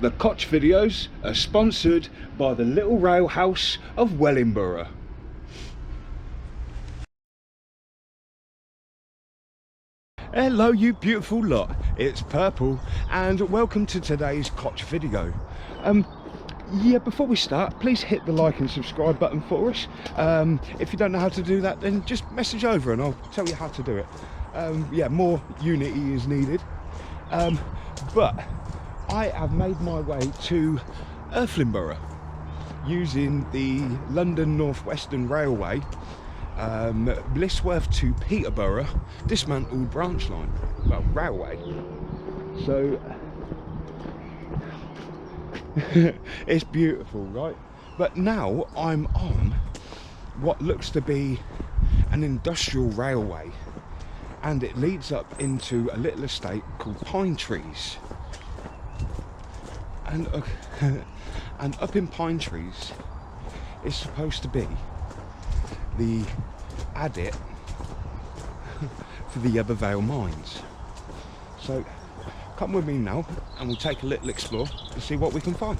The Koch videos are sponsored by the Little Rail House of Wellingborough. Hello you beautiful lot, it's Purple and welcome to today's Koch video. Yeah, before we start, please hit the like and subscribe button for us. If you don't know how to do that, then just message over and I'll tell you how to do it. Yeah, more unity is needed. But I have made my way to Irthlingborough using the London North Western Railway, Blisworth to Peterborough dismantled branch line, well, railway. So it's beautiful, right? But now I'm on what looks to be an industrial railway, and it leads up into a little estate called Pine Trees. And up in Pine Trees is supposed to be the adit for the EBBW Vale mines. So come with me now and we'll take a little explore to see what we can find.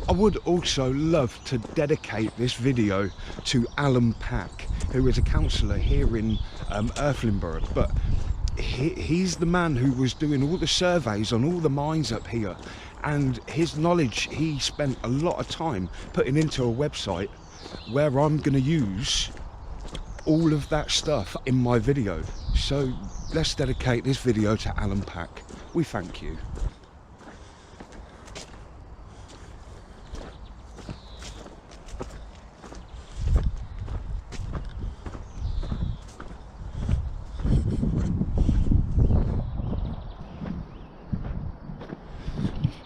I would also love to dedicate this video to Alan Pack, who is a councillor here in Irthlingborough, but he's the man who was doing all the surveys on all the mines up here, and his knowledge he spent a lot of time putting into a website where I'm going to use all of that stuff in my video. So let's dedicate this video to Alan Pack. We thank you.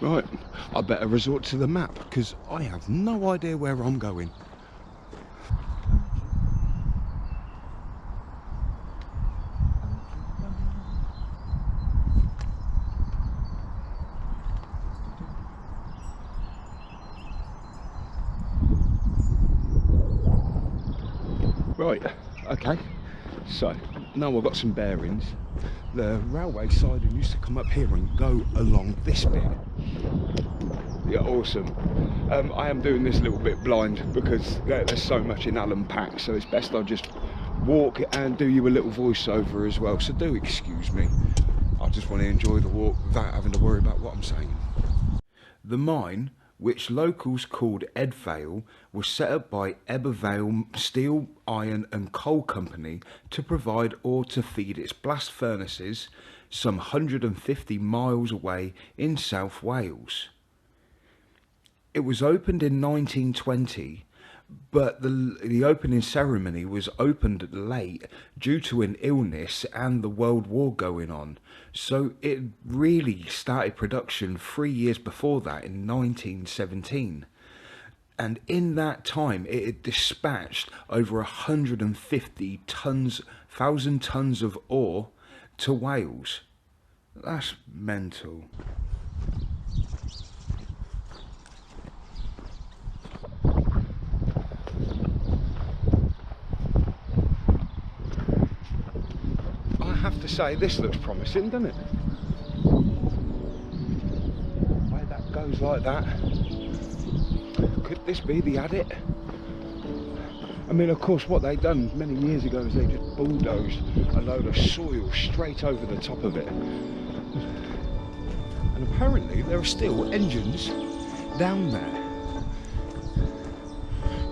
Right, I better resort to the map because I have no idea where I'm going. Right, okay, so now I've got some bearings. The railway siding used to come up here and go along this bit. Yeah, awesome. I am doing this a little bit blind because there's so much in Alan Pack, so it's best I just walk and do you a little voiceover as well, so do excuse me. I just want to enjoy the walk without having to worry about what I'm saying. The mine, which locals called Ed Vale, was set up by EBBW Vale Steel, Iron and Coal Company to provide ore to feed its blast furnaces some 150 miles away in South Wales. It was opened in 1920, but the opening ceremony was opened late due to an illness and the World War going on. So it really started production 3 years before that in 1917. And in that time it had dispatched over 150,000 tons of ore to Wales. That's mental. I have to say, this looks promising, doesn't it? The way that goes like that. Could this be the adit? I mean, of course, what they done many years ago is they just bulldozed a load of soil straight over the top of it. And apparently there are still engines down there.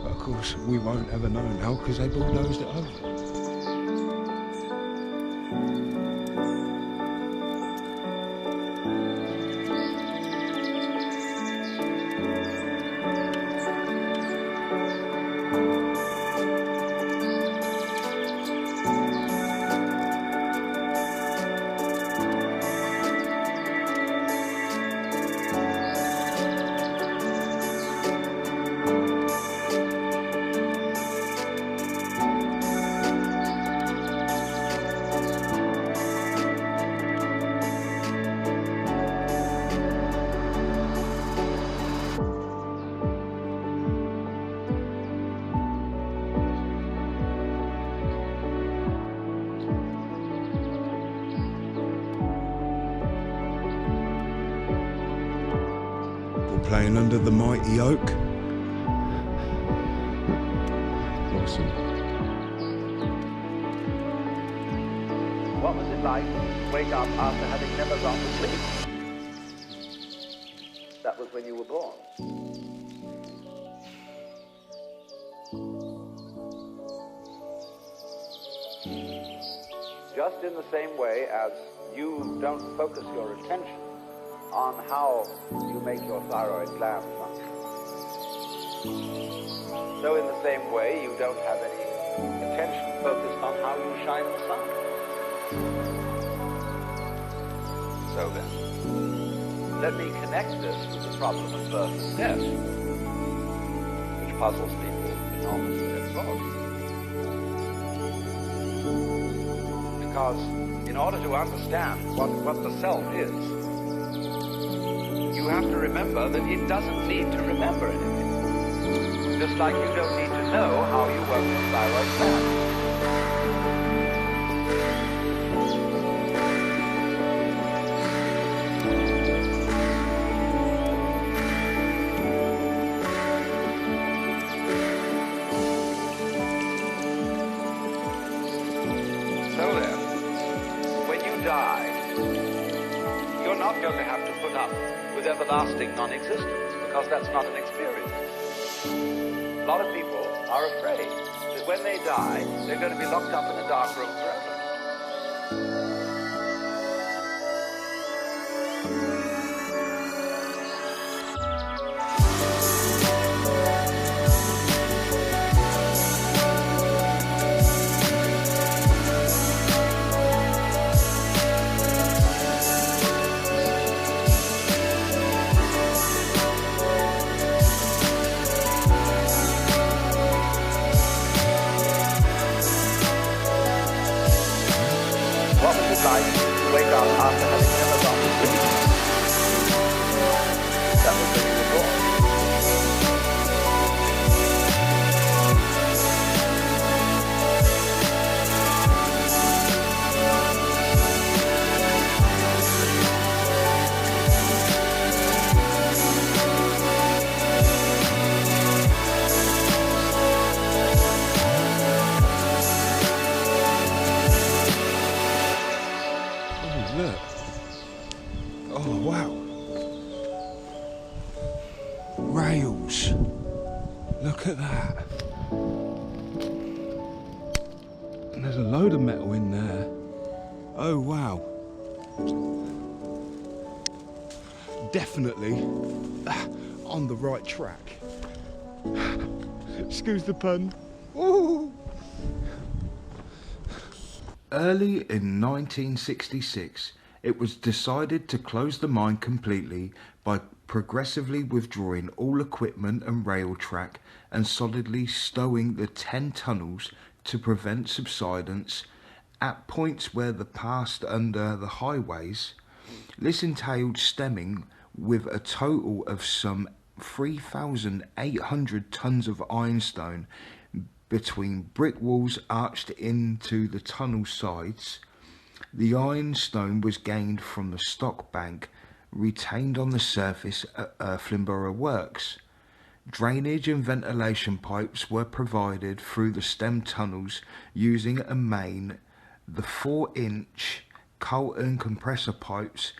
But of course, we won't ever know now because they bulldozed it over. playing under the mighty oak. Awesome. What was it like to wake up after having never gone to sleep? That was when you were born. Just in the same way as you don't focus your attention on how you make your thyroid gland function, so in the same way you don't have any attention focused on how you shine the sun. So then, let me connect this with the problem of birth and death, which puzzles people enormously as well. Because in order to understand what the self is, you have to remember that it doesn't need to remember anything. Just like you don't need to know how you work your thyroid gland. So then, when you die, you're not going to have to put up with everlasting non-existence, because that's not an experience. A lot of people are afraid that when they die, they're going to be locked up in a dark room forever. What was it like to wake up after having never gone to sleep? That was when you were born. Look. Oh, wow. Rails. Look at that. And there's a load of metal in there. Oh, wow. Definitely on the right track. Excuse the pun. Ooh. Early in 1966, it was decided to close the mine completely by progressively withdrawing all equipment and rail track and solidly stowing the 10 tunnels to prevent subsidence at points where they passed under the highways. This entailed stemming with a total of some 3,800 tons of ironstone between brick walls arched into the tunnel sides. The ironstone was gained from the stock bank retained on the surface at Irthlingborough works. Drainage and ventilation pipes were provided through the stem tunnels using a main, the 4-inch Colton compressor pipes,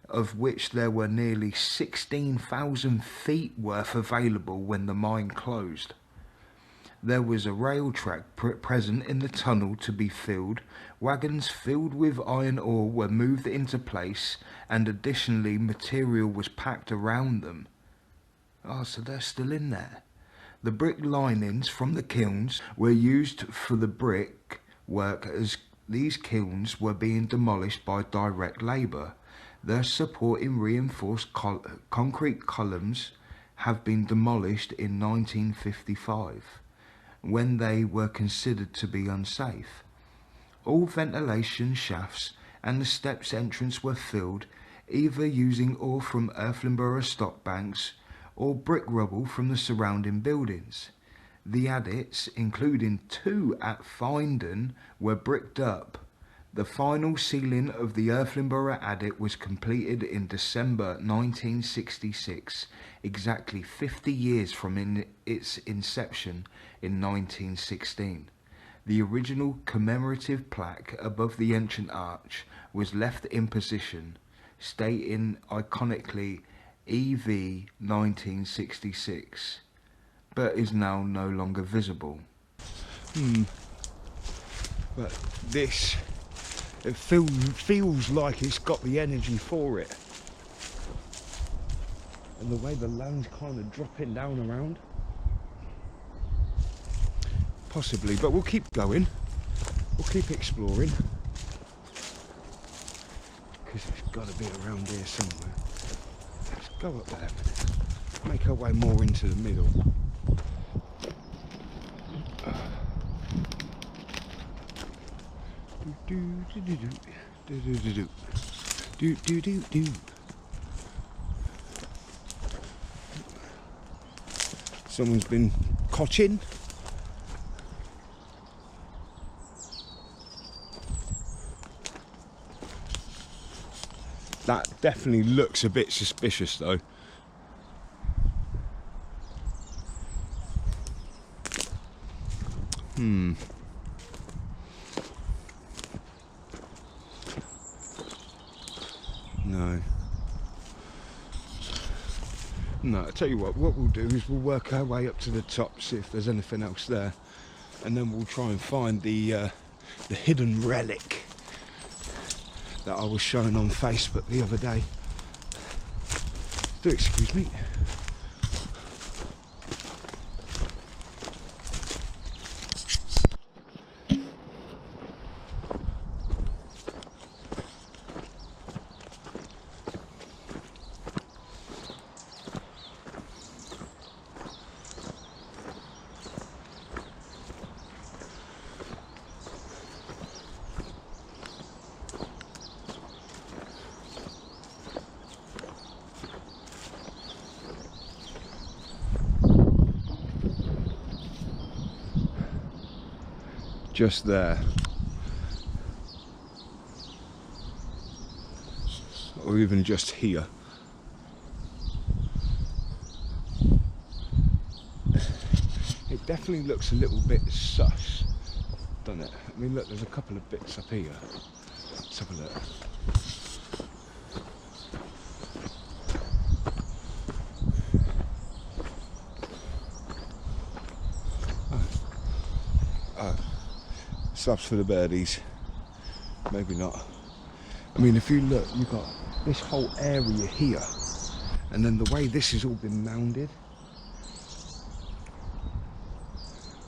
of which there were nearly 16,000 feet worth available when the mine closed. There was a rail track present in the tunnel to be filled. Wagons filled with iron ore were moved into place, and additionally material was packed around them. Oh, so they're still in there. The brick linings from the kilns were used for the brick work, as these kilns were being demolished by direct labour. Their supporting reinforced concrete columns have been demolished in 1955. When they were considered to be unsafe. All ventilation shafts and the steps entrance were filled, either using ore from Irthlingborough stock banks or brick rubble from the surrounding buildings. The adits, including 2 at Findon, were bricked up. The final sealing of the Irthlingborough adit was completed in December 1966, exactly 50 years from its inception in 1916. The original commemorative plaque above the entrance arch was left in position, stating iconically EV 1966, but is now no longer visible. But this, it feels like it's got the energy for it. And the way the land's kind of dropping down around. Possibly, but we'll keep going. We'll keep exploring. Because it's got to be around here somewhere. Let's go up there. Make our way more into the middle. Someone's been cotching. That definitely looks a bit suspicious though. No, I tell you what we'll do is we'll work our way up to the top, see if there's anything else there, and then we'll try and find the hidden relic that I was showing on Facebook the other day. Do excuse me. Just there, or even just here. It definitely looks a little bit sus, doesn't it? I mean, look, there's a couple of bits up here. Let's have a look. Subs for the birdies, maybe not. I mean, if you look, you've got this whole area here, and then the way this has all been mounded.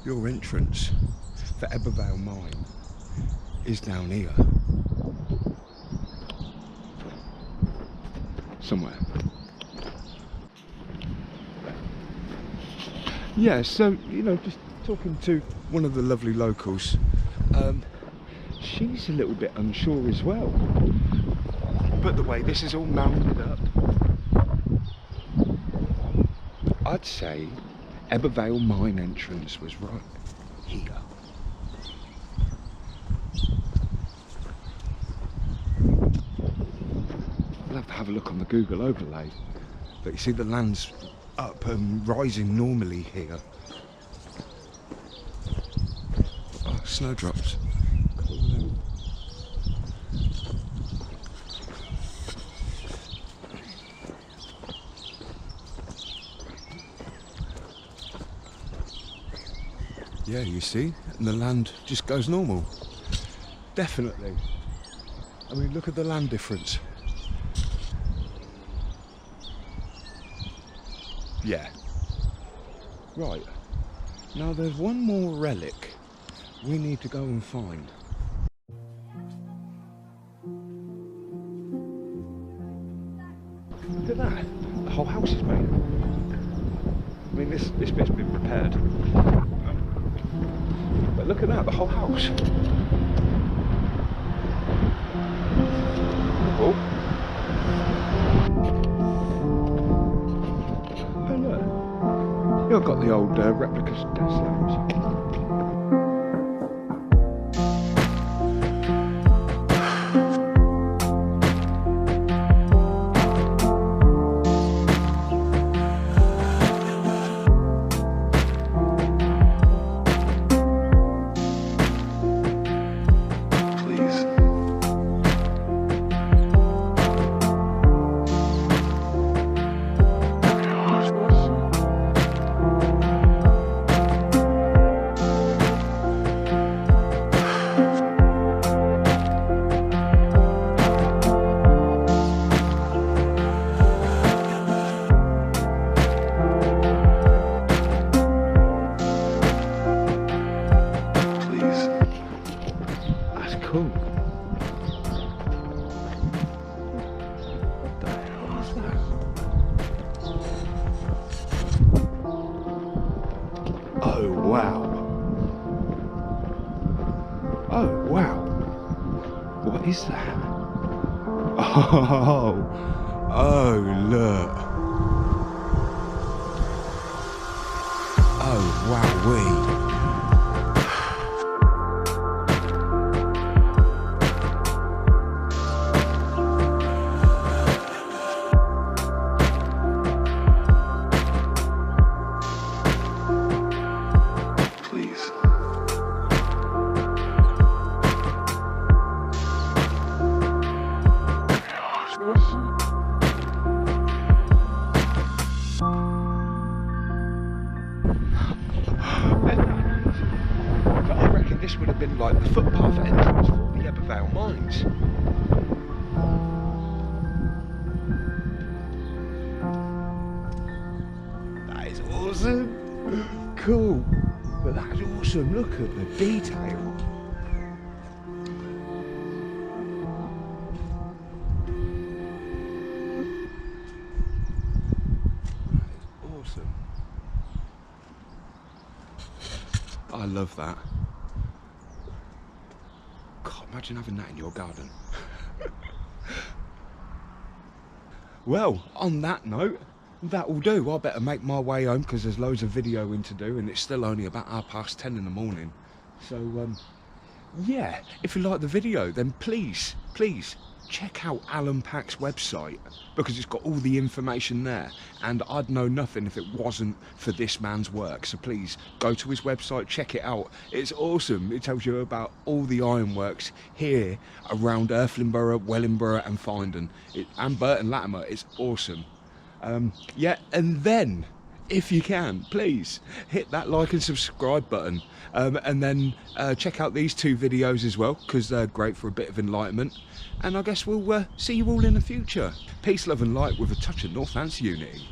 Your entrance for EBBW Vale mine is down here somewhere. Yeah, so, you know, just talking to one of the lovely locals, she's a little bit unsure as well. But the way this is all mounded up, I'd say EBBW Vale mine entrance was right here. I'll have to have a look on the Google overlay. But you see the land's up and rising normally here. Oh, snowdrops. Yeah, you see, and the land just goes normal. Definitely. I mean, look at the land difference. Yeah. Right. Now there's one more relic we need to go and find. Look at that. The whole house is made. I mean, this bit's been prepared. But look at that, the whole house. Oh. Oh look. You've got the old replica gas lamps. wow. Oh, wow. What is that? Oh, look. Oh, wowee. I reckon this would have been like the footpath entrance for the EBBW Vale mines. That is awesome. Cool. But that's awesome. Look at the detail. Awesome. I love that. God, imagine having that in your garden. Well, on that note, that will do. I better make my way home because there's loads of videoing to do and it's still only about 10:30 in the morning. So, yeah, if you like the video, then please check out Alan Pack's website because it's got all the information there, and I'd know nothing if it wasn't for this man's work. So please go to his website, check it out. It's awesome. It tells you about all the ironworks here around Irthlingborough, Wellingborough and Findon and Burton Latimer. It's awesome. Yeah, and then if you can, please hit that like and subscribe button, and then check out these two videos as well because they're great for a bit of enlightenment. And I guess we'll see you all in the future. Peace, love and light with a touch of Northants unity.